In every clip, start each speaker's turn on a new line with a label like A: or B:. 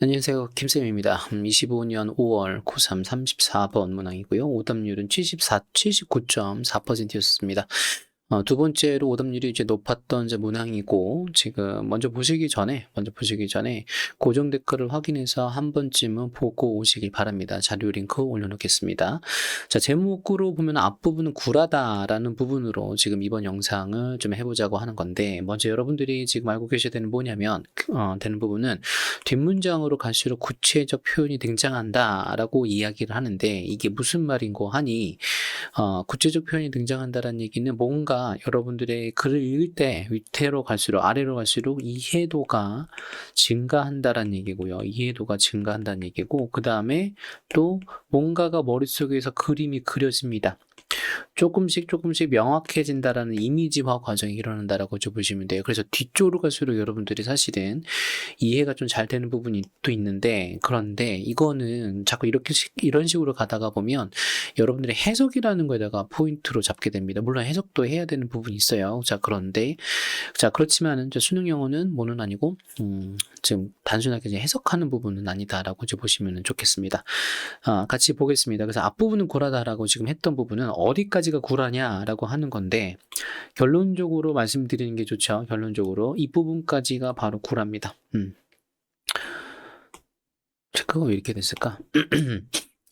A: 안녕하세요. 김쌤입니다. 25년 5월 고3 34번 문항이고요. 오답률은 79.4%였습니다. 두 번째로 오답률이 이제 높았던 이제 문항이고, 지금 먼저 보시기 전에 고정 댓글을 확인해서 한 번쯤은 보고 오시기 바랍니다. 자료 링크 올려놓겠습니다. 자, 제목으로 보면 앞부분은 구라다라는 부분으로 지금 이번 영상을 좀 해보자고 하는 건데, 먼저 여러분들이 지금 알고 계셔야 되는 뭐냐면, 되는 부분은 뒷문장으로 갈수록 구체적 표현이 등장한다라고 이야기를 하는데, 이게 무슨 말인고 하니, 구체적 표현이 등장한다는 얘기는 뭔가 여러분들의 글을 읽을 때 위태로 갈수록 아래로 갈수록 이해도가 증가한다는 얘기고요. 이해도가 증가한다는 얘기고, 그 다음에 또 뭔가가 머릿속에서 그림이 그려집니다. 조금씩 명확해진다라는 이미지화 과정이 일어난다라고 좀 보시면 돼요. 그래서 뒤쪽으로 갈수록 여러분들이 사실은 이해가 좀 잘 되는 부분이 또 있는데, 그런데 이거는 자꾸 이런 식으로 가다가 보면 여러분들의 해석이라는 거에다가 포인트로 잡게 됩니다. 물론 해석도 해야 되는 부분이 있어요. 그렇지만은 수능 영어는 뭐는 아니고 지금 단순하게 이제 해석하는 부분은 아니다라고 이제 보시면 좋겠습니다. 같이 보겠습니다. 그래서 앞부분은 구라다라고 지금 했던 부분은 어디까지가 구라냐라고 하는 건데, 결론적으로 말씀드리는 게 좋죠. 결론적으로 이 부분까지가 바로 구라입니다. 체크가 왜 이렇게 됐을까?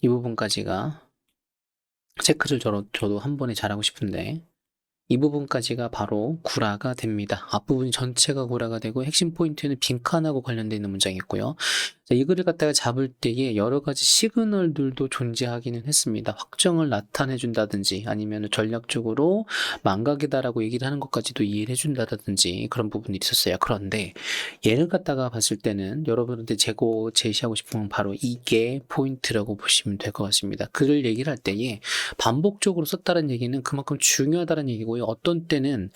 A: 이 부분까지가 체크를 저도 한 번에 잘하고 싶은데, 이 부분까지가 바로 구라가 됩니다. 앞부분 전체가 구라가 되고, 핵심 포인트는 빈칸하고 관련되어 있는 문장이고요. 자, 이 글을 갖다가 잡을 때에 여러 가지 시그널들도 존재하기는 했습니다. 확정을 나타내준다든지, 아니면 전략적으로 망각이다라고 얘기를 하는 것까지도 이해를 해준다든지, 그런 부분이 있었어요. 그런데 얘를 갖다가 봤을 때는 여러분한테 제시하고 싶은 건 바로 이게 포인트라고 보시면 될 것 같습니다. 글을 얘기를 할 때에 반복적으로 썼다는 얘기는 그만큼 중요하다는 얘기고요. 어떤 때는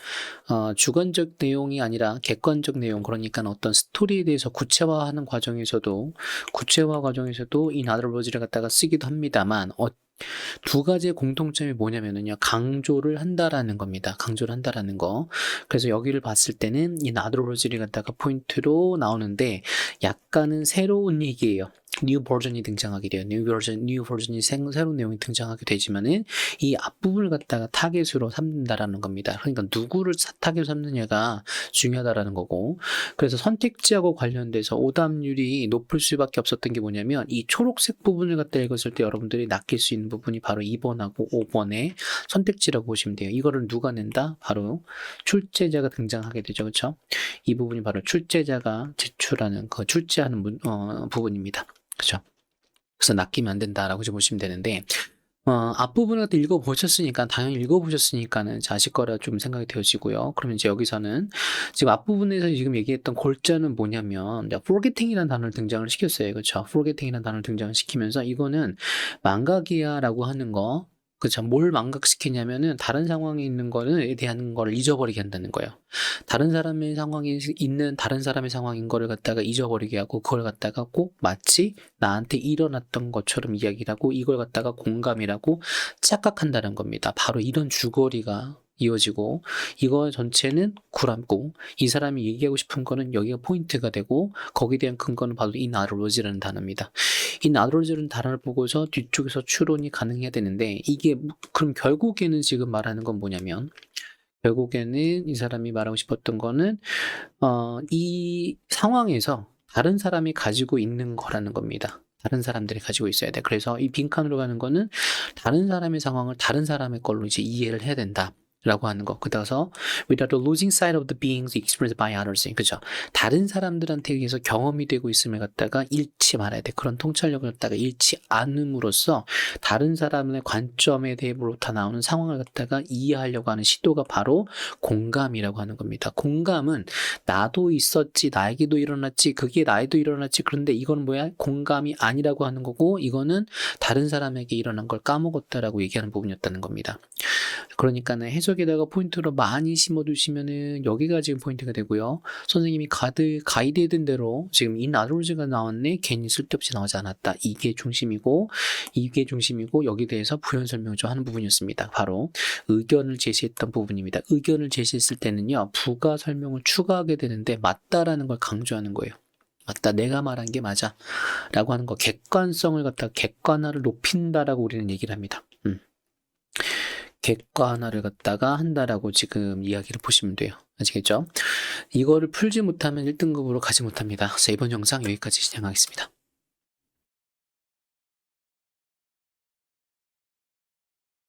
A: 주관적 내용이 아니라 객관적 내용, 그러니까 어떤 스토리에 대해서 구체화 과정에서도 이 나더러버즈를 갖다가 쓰기도 합니다만, 두 가지의 공통점이 뭐냐면요, 강조를 한다라는 겁니다. 강조를 한다라는 거. 그래서 여기를 봤을 때는 이 나더러버즈를 갖다가 포인트로 나오는데, 약간은 새로운 얘기예요. 뉴 버전이 등장하게 돼요. 뉴 버전이 새로운 내용이 등장하게 되지만은 이 앞부분을 갖다가 타겟으로 삼는다라는 겁니다. 그러니까 누구를 타겟으로 삼느냐가 중요하다라는 거고, 그래서 선택지하고 관련돼서 오답률이 높을 수밖에 없었던 게 뭐냐면, 이 초록색 부분을 갖다 읽었을 때 여러분들이 낚일 수 있는 부분이 바로 2번하고 5번의 선택지라고 보시면 돼요. 이거를 누가 낸다? 바로 출제자가 등장하게 되죠. 그렇죠? 이 부분이 바로 출제자가 제출하는 출제하는 부분입니다. 그죠? 그래서 낚이면 안 된다라고 보시면 되는데, 앞부분을 당연히 읽어보셨으니까는 아실 거라 좀 생각이 되어지고요. 그러면 이제 여기서는 지금 앞부분에서 지금 얘기했던 골자는 뭐냐면, forgetting이라는 단어를 등장을 시켰어요. 그렇죠? forgetting이라는 단어를 등장을 시키면서 이거는 망각이야라고 하는 거, 그렇죠? 뭘 망각시키냐면은 다른 상황에 있는 거에 대한 거를 잊어버리게 한다는 거예요. 다른 사람의 상황이 있는 다른 사람의 상황인 거를 갖다가 잊어버리게 하고, 그걸 갖다가 꼭 마치 나한테 일어났던 것처럼 이야기를 하고, 이걸 갖다가 공감이라고 착각한다는 겁니다. 바로 이런 주거리가 이어지고, 이거 전체는 구람고, 이 사람이 얘기하고 싶은 거는 여기가 포인트가 되고, 거기에 대한 근거는 바로 이 나로로지라는 단어입니다. 이 나로로지라는 단어를 보고서 뒤쪽에서 추론이 가능해야 되는데, 이게 그럼 결국에는 지금 말하는 건 뭐냐면, 결국에는 이 사람이 말하고 싶었던 거는 이 상황에서 다른 사람이 가지고 있는 거라는 겁니다. 다른 사람들이 가지고 있어야 돼. 그래서 이 빈칸으로 가는 거는 다른 사람의 상황을 다른 사람의 걸로 이제 이해를 해야 된다 라고 하는 거. 그다서 without losing sight of the beings experienced by others. 그죠? 다른 사람들한테 의해서 경험이 되고 있음을 갖다가 잃지 말아야 돼. 그런 통찰력을 갖다가 잃지 않음으로써 다른 사람의 관점에 대해로부터 나오는 상황을 갖다가 이해하려고 하는 시도가 바로 공감이라고 하는 겁니다. 공감은 나도 있었지, 나에게도 일어났지, 그게 나에도 일어났지, 그런데 이건 뭐야? 공감이 아니라고 하는 거고, 이거는 다른 사람에게 일어난 걸 까먹었다라고 얘기하는 부분이었다는 겁니다. 그러니까는 해석에다가 포인트로 많이 심어두시면은 여기가 지금 포인트가 되고요. 선생님이 가이드해둔 대로 지금 이 나돌즈가 나왔네, 괜히 쓸데없이 나오지 않았다. 이게 중심이고 여기에 대해서 부연 설명을 좀 하는 부분이었습니다. 바로 의견을 제시했던 부분입니다. 의견을 제시했을 때는요, 부가 설명을 추가하게 되는데 맞다라는 걸 강조하는 거예요. 맞다. 내가 말한 게 맞아. 라고 하는 거. 객관성을 갖다가 객관화를 높인다라고 우리는 얘기를 합니다. 객관화를 갖다가 한다라고 지금 이야기를 보시면 돼요. 아시겠죠? 이거를 풀지 못하면 1등급으로 가지 못합니다. 그래서 이번 영상 여기까지 진행하겠습니다.